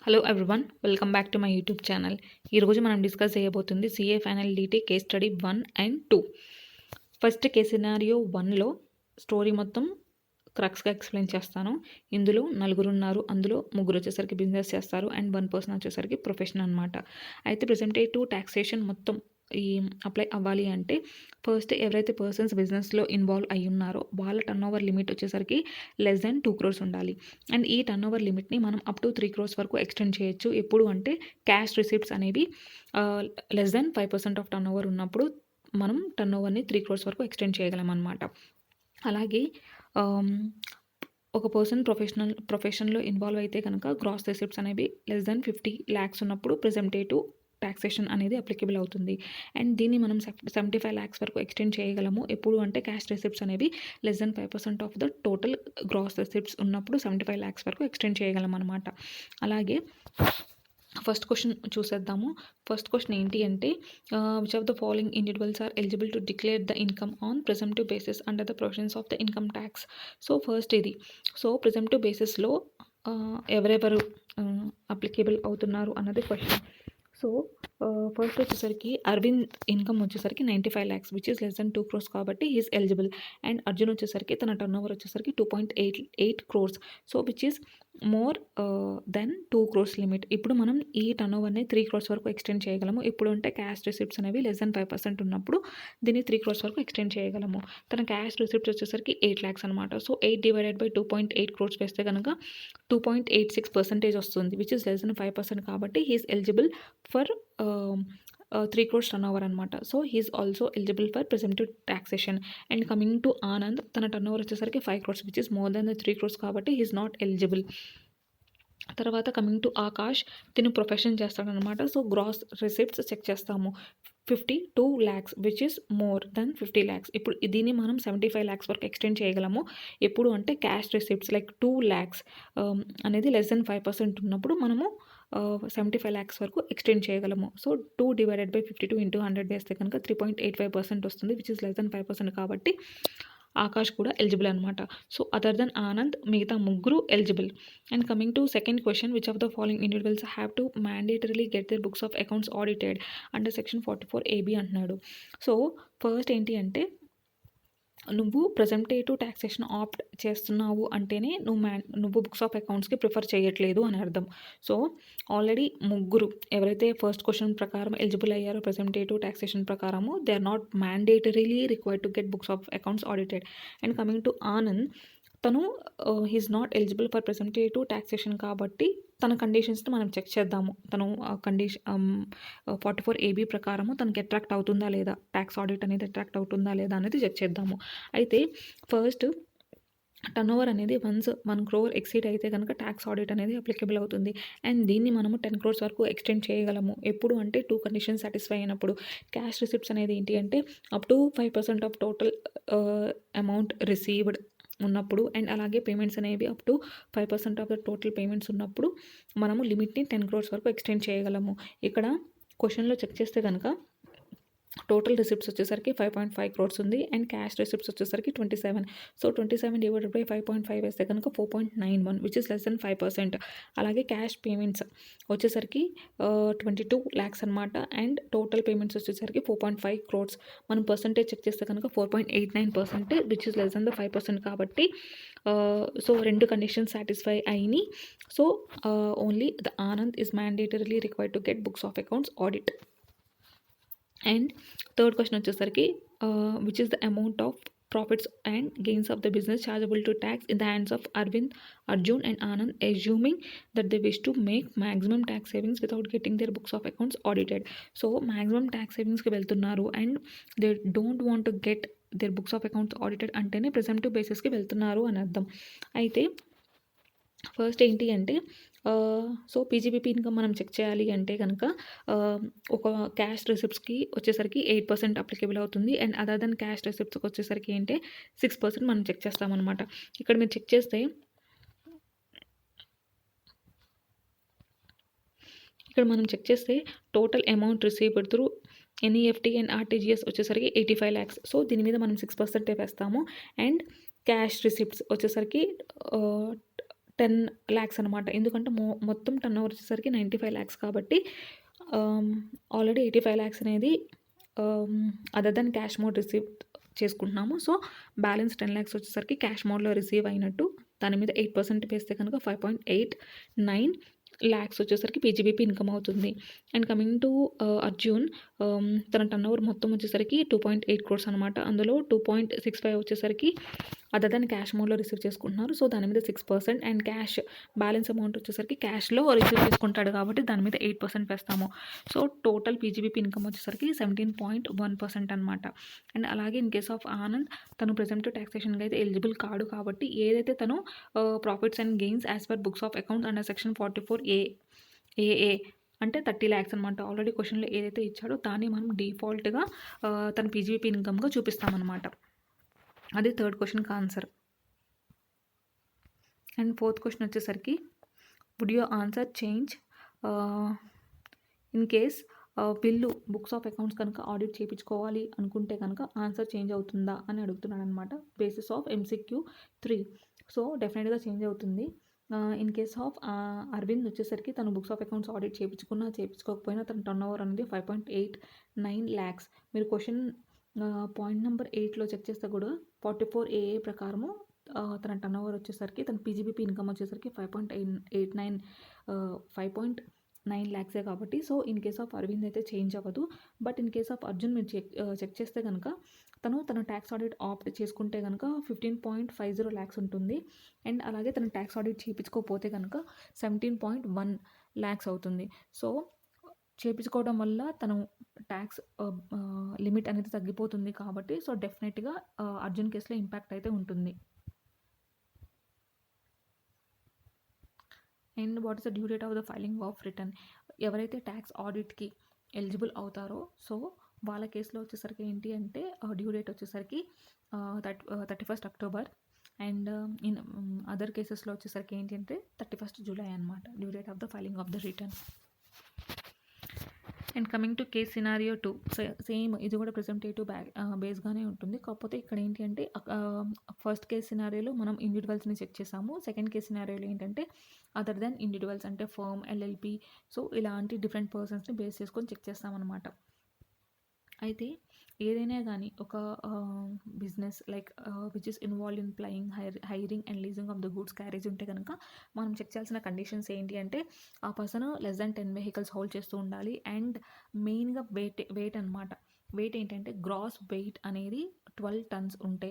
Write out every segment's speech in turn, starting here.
Hello everyone, welcome back to my YouTube channel. ఈరోజు మనం discuss చేయబోతుంది CA final DT case study 1 and 2. First case scenario 1లో story మొత్తం క్రక్స్గా explain చేస్తాను. ఇందులో నలుగురు ఉన్నారు, అందులో ముగ్గురు వచ్చేసరికి బిజినెస్ చేస్తారు అండ్ 1 పర్సన్ వచ్చేసరికి ప్రొఫెషన్ అనమాట. అయితే ప్రెజెంటేటివ్ టాక్సేషన్ మొత్తం ఈ అప్లై అవ్వాలి అంటే ఫస్ట్ ఎవరైతే పర్సన్స్ బిజినెస్లో ఇన్వాల్వ్ అయి ఉన్నారో వాళ్ళ టర్న్ ఓవర్ లిమిట్ వచ్చేసరికి లెస్ దెన్ 2 crores ఉండాలి. అండ్ ఈ టర్న్ ఓవర్ లిమిట్ని మనం అప్ టు 3 crores వరకు ఎక్స్టెండ్ చేయొచ్చు. ఎప్పుడు అంటే క్యాష్ రిసిప్ట్స్ అనేవి less than 5% of turn over ఉన్నప్పుడు మనం టర్న్ ఓవర్ని 3 crores వరకు ఎక్స్టెండ్ చేయగలం అనమాట. అలాగే ఒక పర్సన్ ప్రొఫెషన్లో ఇన్వాల్వ్ అయితే కనుక గ్రాస్ రిసిప్ట్స్ అనేవి లెస్ దెన్ 50 lakhs ఉన్నప్పుడు ప్రెజెంటేటివ్ టాక్సేషన్ అనేది అప్లికబుల్ అవుతుంది. అండ్ దీన్ని మనం 75 lakhs వరకు ఎక్స్టెండ్ చేయగలము. ఎప్పుడు అంటే క్యాష్ రిసిప్ట్స్ అనేవి less than 5% of the total gross receipts ఉన్నప్పుడు 75 lakhs వరకు ఎక్స్టెండ్ చేయగలం అనమాట. అలాగే ఫస్ట్ క్వశ్చన్ చూసేద్దాము. ఫస్ట్ క్వశ్చన్ ఏంటి అంటే which of the following individuals are eligible to declare the income on presumptive basis under the provisions of the income tax. So first ఇది. So presumptive బేసిస్లో ఎవరెవరు అప్లికేబుల్ అవుతున్నారు అన్నది క్వశ్చన్. సో ఫస్ట్ వచ్చేసరికి Arvind income వచ్చేసరికి 95 lakhs which is less than 2 crores కాబట్టి he's eligible. And Arjun వచ్చేసరికి తన టర్న్ ఓవర్ వచ్చేసరికి 2.88 crores. So which is more than 2 crores limit. ఇప్పుడు మనం ఈ టర్న్ ఓవర్ని 3 crores వరకు ఎక్స్టెండ్ చేయగలము. ఇప్పుడు అంటే క్యాష్ రిసిప్ట్స్ అనేవి లెస్ దెన్ 5% ఉన్నప్పుడు దీన్ని 3 crores వరకు ఎక్స్టెండ్ చేయగలము. తన క్యాష్ రిసిప్ట్స్ వచ్చేసరికి 8 lakhs అనమాట. సో 8 divided by 2.8 crores వేస్తే కనుక 2.86% వస్తుంది విచ్ ఇస్ లెస్ దెన్ 5% కాబట్టి he's eligible for 3 crores turnover అనమాట. So he's also eligible for presumptive taxation. And coming to Anand, తన టర్న్ ఓవర్ వచ్చేసరికి 5 crores which is more than the 3 crores కాబట్టి he's not eligible. తర్వాత coming to Akash, తిను profession చేస్తాడనమాట. So gross receipts check చేస్తాము. 52 lakhs which is more than 50 lakhs. ఇప్పుడు దీన్ని మనం 75 lakhs వరకు ఎక్స్టెండ్ చేయగలము. ఎప్పుడు అంటే క్యాష్ రిసిప్ట్స్ లైక్ 2 lakhs అనేది లెస్ దెన్ 5% ఉన్నప్పుడు మనము 75 lakhs వరకు ఎక్స్టెండ్ చేయగలము. సో 2 divided by 52 into 100 వేస్తే కనుక 3.85% వస్తుంది విచ్ ఇస్ లెస్ దెన్ 5% కాబట్టి ఆకాష్ కూడా ఎలిజిబుల్ అనమాట. సో అదర్ దెన్ ఆనంద్ మిగతా ముగ్గురు eligible. And coming to second question, which of the following individuals have to mandatorily get their books of accounts audited under section 44AB అంటున్నాడు. So first ఏంటి అంటే నువ్వు ప్రెజెంటేటివ్ taxation opt చేస్తున్నావు అంటేనే నువ్వు బుక్స్ ఆఫ్ అకౌంట్స్కి ప్రిఫర్ చేయట్లేదు అని అర్థం. సో ఆల్రెడీ ముగ్గురు ఎవరైతే ఫస్ట్ క్వశ్చన్ ప్రకారం ఎలిజిబుల్ అయ్యారో ప్రెజెంటేటివ్ టాక్సేషన్ ప్రకారము they are not mandatorily required to get books of accounts audited. And coming to Anand, తను he's not eligible for presumptive taxation కాబట్టి తన కండిషన్స్ని మనం చెక్ చేద్దాము. తను కండిషన్ 44AB ప్రకారము తనకి అట్రాక్ట్ అవుతుందా లేదా, ట్యాక్స్ ఆడిట్ అనేది అట్రాక్ట్ అవుతుందా లేదా అనేది చెక్ చేద్దాము. అయితే ఫస్ట్ టర్న్ ఓవర్ అనేది వన్స్ 1 crore ఎక్సీడ్ అయితే కనుక ట్యాక్స్ ఆడిట్ అనేది అప్లికబుల్ అవుతుంది. అండ్ దీన్ని మనము 10 crores వరకు ఎక్స్టెండ్ చేయగలము. ఎప్పుడు అంటే 2 conditions సాటిస్ఫై అయినప్పుడు. క్యాష్ రిసిప్ట్స్ అనేది ఏంటి అంటే up to 5% of total amount received ఉన్నప్పుడు అండ్ అలాగే పేమెంట్స్ అనేవి up to 5% of the total payments ఉన్నప్పుడు మనము లిమిట్ని 10 crores వరకు ఎక్స్టెండ్ చేయగలము. ఇక్కడ క్వశ్చన్లో చెక్ చేస్తే కనుక టోటల్ రిసిప్ట్స్ వచ్చేసరికి 5.5 crores ఉంది అండ్ క్యాష్ రిసిప్ట్స్ వచ్చేసరికి 27. సో 27 డివైడెడ్ బై 5.5 వేస్తే కనుక 4.91 విచ్ ఇస్ లెస్ దెన్ 5%. అలాగే క్యాష్ పేమెంట్స్ వచ్చేసరికి 22 lakhs అనమాట. అండ్ టోటల్ పేమెంట్స్ వచ్చేసరికి 4.5 crores. మనం పర్సంటేజ్ చెక్ చేస్తే కనుక 4.89% which is less than the 5% కాబట్టి సో 2 కండిషన్స్ సాటిస్ఫై అయినాయి. So only the Anand is mandatorily required to get books of accounts audit. And third question వచ్చేసరికి which is the amount of profits and gains of the business chargeable to tax in the hands of Aravind, Arjun and Anand assuming that they wish to make maximum tax savings without getting their books of accounts audited. So maximum tax సేవింగ్స్కి వెళ్తున్నారు and they don't want to get their books of accounts audited అంటేనే presumptive బేసిస్కి వెళ్తున్నారు అని అర్థం. అయితే first ఏంటి అంటే so PGBP income మనం చెక్ చేయాలి అంటే కనుక ఒక క్యాష్ రిసిప్ట్స్కి వచ్చేసరికి 8% అప్లికేబుల్ అవుతుంది. అండ్ అదర్ దెన్ క్యాష్ రిసిప్ట్స్కి వచ్చేసరికి ఏంటి 6% మనం చెక్ చేస్తామన్నమాట. ఇక్కడ మీరు చెక్ చేస్తే total amount received through NEFT and RTGS వచ్చేసరికి 85 lakhs. సో దీని మీద మనం 6% వేస్తాము. అండ్ క్యాష్ రిసిప్ట్స్ వచ్చేసరికి 10 lakhs అనమాట. ఎందుకంటే మొత్తం టర్న్ ఓవర్ వచ్చేసరికి 95 lakhs కాబట్టి ఆల్రెడీ 85 lakhs అనేది other than cash mode receive చేసుకుంటున్నాము. సో బ్యాలెన్స్ 10 lakhs వచ్చేసరికి క్యాష్ మోడ్లో రిసీవ్ అయినట్టు. దాని మీద 8% వేస్తే కనుక 5.89 lakhs వచ్చేసరికి పీజీబీపీ ఇన్కమ్ అవుతుంది. అండ్ కమింగ్ టు అర్జున్, తన టర్న్ ఓవర్ మొత్తం వచ్చేసరికి 2.8 crores అనమాట. అందులో 2.65 వచ్చేసరికి అదర్ దెన్ క్యాష్ మోడ్లో రిసీవ్ చేసుకుంటున్నారు. సో దాని మీద 6% అండ్ క్యాష్ బ్యాలెన్స్ అమౌంట్ వచ్చేసరికి క్యాష్లో రిసీవ్ చేసుకుంటాడు కాబట్టి దాని మీద 8% వేస్తాము. సో టోటల్ పీజీబీపీ ఇన్కమ్ వచ్చేసరికి 17.1% అనమాట. అండ్ అలాగే ఇన్ కేస్ ఆఫ్ ఆనంద్, తను ప్రెజెంట్ ట్యాక్సేషన్కి అయితే ఎలిజిబుల్ కాడు కాబట్టి ఏదైతే తను profits and gains as per books of accounts under section 44A అంటే 30 lakhs అనమాట. ఆల్రెడీ క్వశ్చన్లో ఏదైతే ఇచ్చాడో దాన్ని మనం డిఫాల్ట్గా తన పీజీబీపీ ఇన్కమ్గా చూపిస్తామన్నమాట. అది థర్డ్ క్వశ్చన్కి ఆన్సర్. అండ్ ఫోర్త్ క్వశ్చన్ వచ్చేసరికి would you answer change in case bill books of accounts కనుక ఆడిట్ చేయించుకోవాలి అనుకుంటే కనుక ఆన్సర్ చేంజ్ అవుతుందా అని అడుగుతున్నాడు అనమాట. Basis of MCQ 3. సో డెఫినెట్గా చేంజ్ అవుతుంది. ఇన్ కేస్ ఆఫ్ అరవింద్ వచ్చేసరికి తను బుక్స్ ఆఫ్ అకౌంట్స్ ఆడిట్ చేయించుకోకపోయినా తన టర్న్ ఓవర్ అనేది 5.89 lakhs. మీరు క్వశ్చన్ పాయింట్ నెంబర్ 8లో చెక్ చేస్తే కూడా 44A ప్రకారము తన టర్న్ ఓవర్ వచ్చేసరికి తన పీజీబీపీ ఇన్కమ్ వచ్చేసరికి 5.9 lakhs కాబట్టి. So in case of Arvind అయితే చేంజ్ అవ్వదు. But in case of Arjun మీరు చెక్ చేస్తే కనుక తన ట్యాక్స్ ఆడిట్ ఆప్ట్ చేసుకుంటే కనుక 15.50 lakhs ఉంటుంది. అండ్ అలాగే తన ట్యాక్స్ ఆడిట్ చేయించుకోకపోతే కనుక 17.1 lakhs అవుతుంది. సో చేయించుకోవడం వల్ల తను ట్యాక్స్ లిమిట్ అనేది తగ్గిపోతుంది కాబట్టి సో డెఫినెట్గా అర్జున్ కేసులో ఇంపాక్ట్ అయితే ఉంటుంది. And what is the due date of the filing of return? ఎవరైతే ట్యాక్స్ ఆడిట్కి ఎలిజిబుల్ అవుతారో సో వాళ్ళ కేసులో వచ్చేసరికి ఏంటి అంటే డ్యూ డేట్ వచ్చేసరికి 31st October. And in other కేసెస్లో వచ్చేసరికి ఏంటి అంటే 31st July అనమాట due date of the filing of the return. And coming to case scenario 2, same ఇది కూడా ప్రెజెంటేటివ్ బేస్గానే ఉంటుంది. కాకపోతే ఇక్కడ ఏంటి అంటే ఫస్ట్ కేస్ సినారియోలో మనం ఇండివిజువల్స్ని చెక్ చేసాము. సెకండ్ కేస్ సినారియోలో ఏంటంటే అదర్ దెన్ ఇండివిజువల్స్ అంటే ఫర్మ్, LLP, సో ఇలాంటి డిఫరెంట్ పర్సన్స్ని బేస్ చేసుకొని చెక్ చేస్తామన్నమాట. అయితే ఏదైనా కానీ ఒక business like which is involve in flying hiring and leasing of the goods carriage ఉంటే కనుక మనం చెక్ చేయాల్సిన కండిషన్స్ ఏంటి అంటే ఆ person less than 10 vehicles hold చేస్తూ ఉండాలి. అండ్ మెయిన్గా వెయిట్ అనమాట. వెయిట్ ఏంటంటే గ్రాస్ వెయిట్ అనేది 12 tons ఉంటే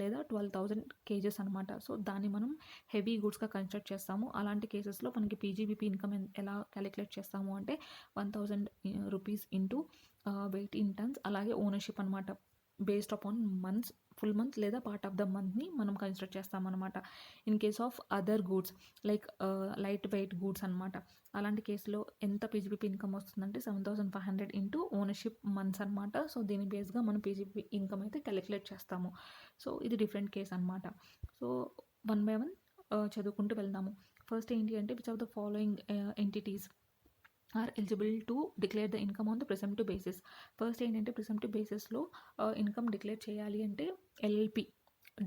లేదా 12,000 kgs అనమాట. సో దాన్ని మనం హెవీ గూడ్స్గా కన్సిడర్ చేస్తాము. అలాంటి కేసెస్లో మనకి పీజీబీపీ ఇన్కమ్ ఎలా క్యాలిక్యులేట్ చేస్తాము అంటే 1,000 rupees into weight in tons. అలాగే ఓనర్షిప్ అనమాట based upon months, full month లేదా పార్ట్ ఆఫ్ ద మంత్ని మనం కన్సిడర్ చేస్తామన్నమాట. In case of other goods like light weight goods అనమాట. అలాంటి కేసులో ఎంత పీజీబీపీ ఇన్కమ్ వస్తుందంటే 7,500 ఇంటూ ఓనర్షిప్ మంత్స్ అనమాట. సో దీని బేస్గా మనం పీజీబీ ఇన్కమ్ అయితే క్యాలిక్యులేట్ చేస్తాము. సో ఇది డిఫరెంట్ కేస్ అనమాట. సో 1 by 1 చదువుకుంటూ వెళ్దాము. ఫస్ట్ ఏంటి అంటే which of the following entities are eligible to declare the income on the presumptive basis? First ఏంటంటే ప్రిసంప్టివ్ బేసిస్లో ఇన్కమ్ డిక్లేర్ చేయాలి అంటే LLP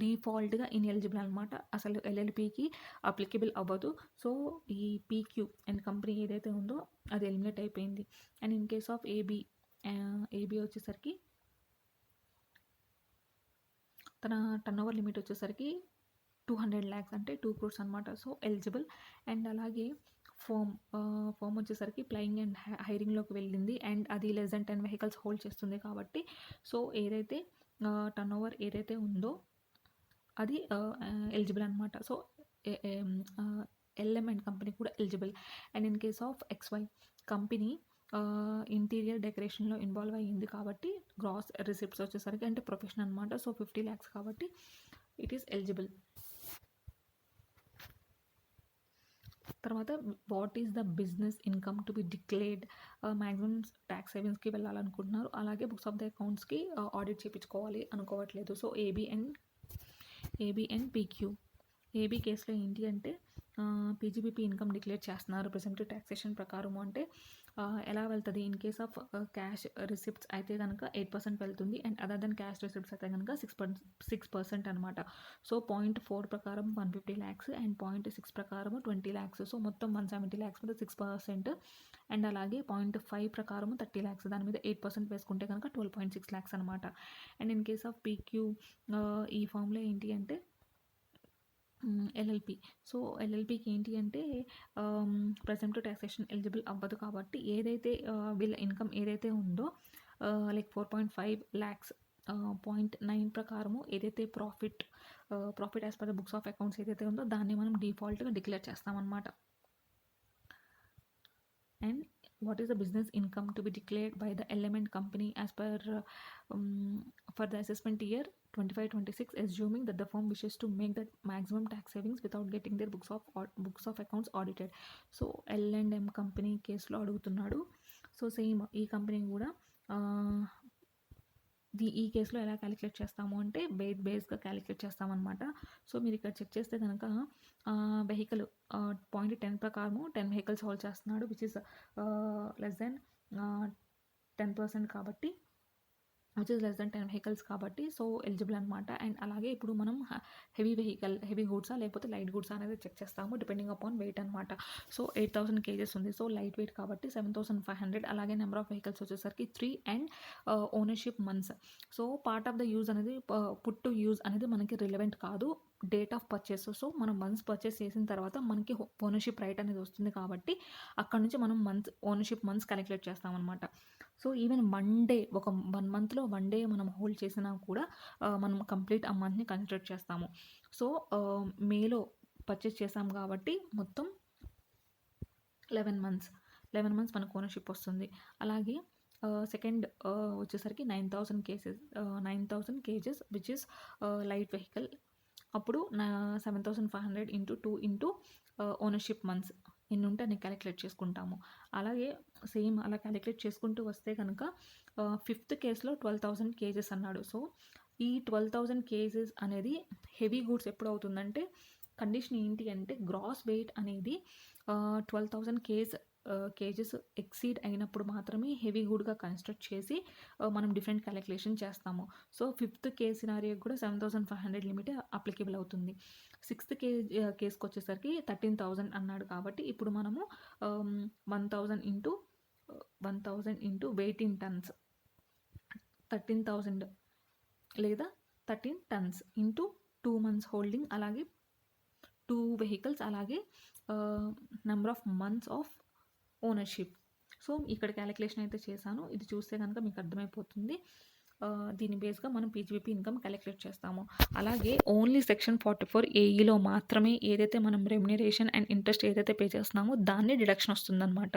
డిఫాల్ట్గా ఇన్ఎలిజిబుల్ అనమాట. అసలు LLPకి అప్లికబుల్ అవ్వదు. సో ఈ PQ అండ్ కంపెనీ ఏదైతే ఉందో అది ఎలిమినేట్ అయిపోయింది. And in case of AB వచ్చేసరికి తన టర్న్ ఓవర్ లిమిట్ వచ్చేసరికి 200 lakhs అంటే 2 crores అనమాట. So eligible. అండ్ అలాగే ఫోమ్ వచ్చేసరికి ప్లయింగ్ అండ్ హైరింగ్లోకి వెళ్ళింది అండ్ అది less than 10 vehicles హోల్డ్ చేస్తుంది కాబట్టి సో ఏదైతే టర్న్ ఓవర్ ఏదైతే ఉందో అది ఎలిజిబుల్ అనమాట. సో LM అండ్ కంపెనీ కూడా eligible. And in case of XY company interior డెకరేషన్లో ఇన్వాల్వ్ అయ్యింది కాబట్టి గ్రాస్ రిసిప్ట్స్ వచ్చేసరికి అంటే ప్రొఫెషన్ అనమాట. సో 50 lakhs కాబట్టి ఇట్ ఈస్ ఎలిజిబుల్. తర్వాత what is the business income to be declared? Maximum tax సేవింగ్స్కి వెళ్ళాలనుకుంటున్నారు. అలాగే బుక్స్ ఆఫ్ ద అకౌంట్స్కి ఆడిట్ చేయించుకోవాలి అనుకోవట్లేదు. So AB and PQ. AB కేసులో ఏంటి అంటే పీజీబీపీ ఇన్కమ్ డిక్లేర్ చేస్తున్నారు ప్రెజెంటివ్ ట్యాక్సేషన్ ప్రకారము అంటే ఎలా వెళ్తుంది? In case of cash receipts అయితే కనుక 8% వెళ్తుంది. And other than cash receipts అయితే కనుక 6% అనమాట. సో 0.4 ప్రకారం 150 lakhs అండ్ 0.6 ప్రకారం 20 lakhs. సో మొత్తం 170 lakhs మీద 6%. అండ్ అలాగే 0.5 ప్రకారం 30 lakhs. దాని మీద 8% వేసుకుంటే కనుక 12.6 lakhs అనమాట. And in case of PQ ఈ ఫామ్లో ఏంటి అంటే ఎల్ఎల్పి. సో ఎల్ఎల్పికి ఏంటి అంటే ప్రెజెంటివ్ ట్యాక్సేషన్ ఎలిజిబుల్ అవ్వదు కాబట్టి ఏదైతే వీళ్ళ ఇన్కమ్ ఏదైతే ఉందో లైక్ 4.5 lakhs 0.9 ప్రకారము ఏదైతే profit as per the books of accounts ఏదైతే ఉందో దాన్ని మనం డిఫాల్ట్గా డిక్లేర్ చేస్తామన్నమాట. And what is the business income to be declared by the element company as per for the assessment year 25-26, assuming that the firm wishes to make the maximum tax savings without getting their books of accounts audited. So L&M company కేసులో అడుగుతున్నాడు. So same ఈ company కూడా ఈ కేసులో ఎలా calculate చేస్తాము అంటే బేస్గా calculate చేస్తామన్నమాట. సో మీరు ఇక్కడ చెక్ చేస్తే కనుక వెహికల్ 0.10 ప్రకారము 10 వెహికల్స్ హోల్డ్ చేస్తున్నాడు, విచ్ ఇస్ లెస్ దెన్ 10% కాబట్టి which is less then 10 vehicles కాబట్టి సో ఎలిజిబుల్ అనమాట. అండ్ అలాగే ఇప్పుడు మనం హెవీ గూడ్సా లేకపోతే లైట్ గూడ్సా అనేది చెక్ చేస్తాము డిపెండింగ్ అపాన్ వెయిట్ అనమాట. సో 8,000 kgs ఉంది. సో లైట్ వెయిట్ కాబట్టి 7,500. అలాగే నెంబర్ ఆఫ్ వెహికల్స్ వచ్చేసరికి 3 and ownership months. So part of the use అనేది పుట్ టు యూజ్ అనేది మనకి రిలవెంట్ కాదు, డేట్ ఆఫ్ పర్చేస్. సో మనం మంత్స్ పర్చేస్ చేసిన తర్వాత మనకి ఓనర్షిప్ రైట్ అనేది వస్తుంది కాబట్టి అక్కడ నుంచి మనం ఓనర్షిప్ మంత్స్ క్యాలిక్యులేట్ చేస్తామన్నమాట. సో ఈవెన్ 1 మంత్లో 1 day మనం హోల్డ్ చేసినా కూడా మనం కంప్లీట్ ఆ మంత్ని కన్సిడర్ చేస్తాము. సో మేలో పర్చేస్ చేసాం కాబట్టి మొత్తం 11 months మనకు ఓనర్షిప్ వస్తుంది. అలాగే సెకండ్ వచ్చేసరికి 9,000 kgs which is light vehicle. అప్పుడు 7,500 into 2 into ఓనర్షిప్ మంత్స్ ఎన్ని ఉంటే అన్ని క్యాలిక్యులేట్ చేసుకుంటాము. అలాగే సేమ్ అలా క్యాలిక్యులేట్ చేసుకుంటూ వస్తే కనుక 5th కేసులో 12,000 kgs అన్నాడు. సో ఈ 12,000 kgs అనేది హెవీ గూడ్స్ ఎప్పుడు అవుతుందంటే కండిషన్ ఏంటి అంటే గ్రాస్ వెయిట్ అనేది 12,000 kgs ఎక్సీడ్ అయినప్పుడు మాత్రమే హెవీ గూడ్గా కన్స్ట్రక్ట్ చేసి మనం డిఫరెంట్ క్యాలిక్యులేషన్ చేస్తాము. సో 5th కేస్ సినారియో కూడా 7,500 లిమిట్ అప్లికేబుల్ అవుతుంది. 6th కేసుకి వచ్చేసరికి 13,000 అన్నాడు కాబట్టి ఇప్పుడు మనము 1,000 into weight in tons 13,000 లేదా 13 tons into 2 months హోల్డింగ్, అలాగే 2 vehicles, అలాగే number of months of ownership. So ఇక్కడ క్యాలిక్యులేషన్ అయితే చేశాను, ఇది చూస్తే కనుక మీకు అర్థమైపోతుంది. దీని బేస్గా మనం పీజీబీపీ ఇన్కమ్ క్యాలిక్యులేట్ చేస్తాము. అలాగే ఓన్లీ సెక్షన్ 44 ఏఈలో మాత్రమే ఏదైతే మనం రెమ్యునరేషన్ అండ్ ఇంట్రెస్ట్ ఏదైతే పే చేస్తున్నామో దాన్ని డిడక్షన్ వస్తుందన్నమాట.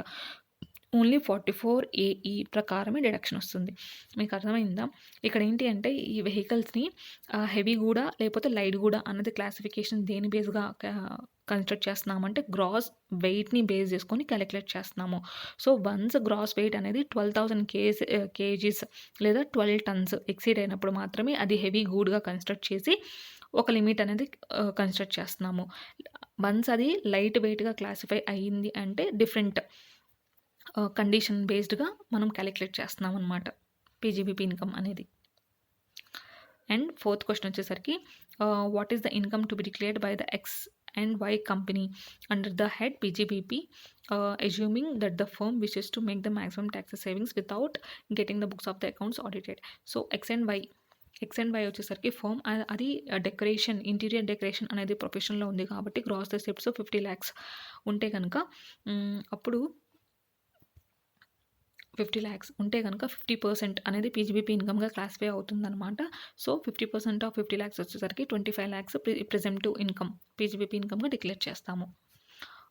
ఓన్లీ 44 ఏఈ ప్రకారమే డిడక్షన్ వస్తుంది. మీకు అర్థమైందా? ఇక్కడ ఏంటి అంటే ఈ వెహికల్స్ని హెవీ కూడా లేకపోతే లైట్ కూడా అన్నది క్లాసిఫికేషన్ దేని బేస్గా కన్స్ట్రక్ట్ చేస్తున్నామంటే గ్రాస్ వెయిట్ని బేస్ చేసుకొని క్యాలిక్యులేట్ చేస్తున్నాము. సో వన్స్ గ్రాస్ వెయిట్ అనేది 12,000 kgs లేదా 12 tons ఎక్సీడ్ అయినప్పుడు మాత్రమే అది హెవీ గూడ్గా కన్స్ట్రక్ట్ చేసి ఒక లిమిట్ అనేది కన్స్ట్రక్ట్ చేస్తున్నాము. వన్స్ అది లైట్ వెయిట్గా క్లాసిఫై అయ్యింది అంటే డిఫరెంట్ కండిషన్ బేస్డ్గా మనం క్యాలిక్యులేట్ చేస్తున్నాం అనమాట పీజీబీపీ ఇన్కమ్ అనేది. అండ్ 4th క్వశ్చన్ వచ్చేసరికి what is the income to be declared by the X and Y company under the head PGBP, assuming that the firm wishes to make the maximum tax savings without getting the books of the accounts audited. So X and Y వచ్చేసరికి firm అది decoration interior decoration అనేది ప్రొఫెషన్లో ఉంది కాబట్టి gross receipts 50 lakhs ఉంటే కనుక అప్పుడు 50 lakhs ఉంటే కనుక 50% అనేది పీజీబీపీ ఇన్కమ్గా క్లాసిఫై అవుతుందన్నమాట. సో 50% ఆఫ్ 50 lakhs వచ్చేసరికి 25 lakhs ప్రెజెంటివ్ ఇన్కమ్ పీజీబీపీ ఇన్కమ్గా డిక్లేర్ చేస్తాము.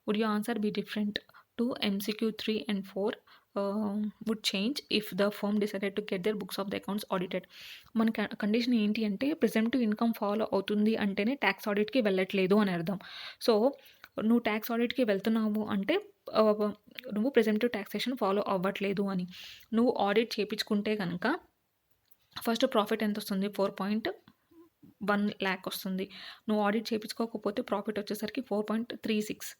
Would you answer be different to MCQ 3 and 4 would change if the firm decided to get their books of the accounts audited. మన condition ఏంటి అంటే ప్రెజెంటివ్ income follow అవుతుంది అంటేనే tax ఆడిట్కి వెళ్ళట్లేదు అని అర్థం. సో నువ్వు ట్యాక్స్ ఆడిట్కి వెళ్తున్నావు అంటే నువ్వు ప్రెజెంటివ్ ట్యాక్సేషన్ ఫాలో అవ్వట్లేదు అని. నువ్వు ఆడిట్ చేయించుకుంటే కనుక ఫస్ట్ ప్రాఫిట్ ఎంత వస్తుంది? 1,00,000 వస్తుంది. నువ్వు ఆడిట్ చేపించుకోకపోతే ప్రాఫిట్ వచ్చేసరికి 4.36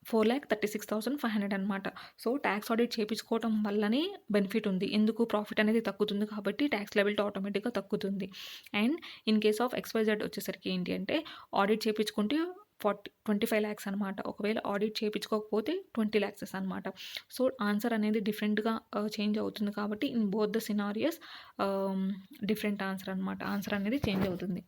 4,36,500 అనమాట. సో, టాక్స్ ఆడిట్ చేపించుకోవటం వల్లనే బెనిఫిట్ ఉంది. ఎందుకు ప్రాఫిట్ అనేది తగ్గుతుంది కాబట్టి టాక్స్ లయబిలిటీ ఆటోమేటిక్‌గా తగ్గుతుంది. And in case of XYZ వచ్చేసరికి ఏంటి అంటే ఆడిట్ చేపించుకుంటే 25 లాక్స్ అనమాట. ఒకవేళ ఆడిట్ చేపించుకోకపోతే 20 లాక్సెస్ అనమాట. సో, ఆన్సర్ అనేది డిఫరెంట్‌గా చేంజ్ అవుతుంది కాబట్టి in both the scenarios different answer అనమాట. ఆన్సర్ అనేది చేంజ్ అవుతుంది.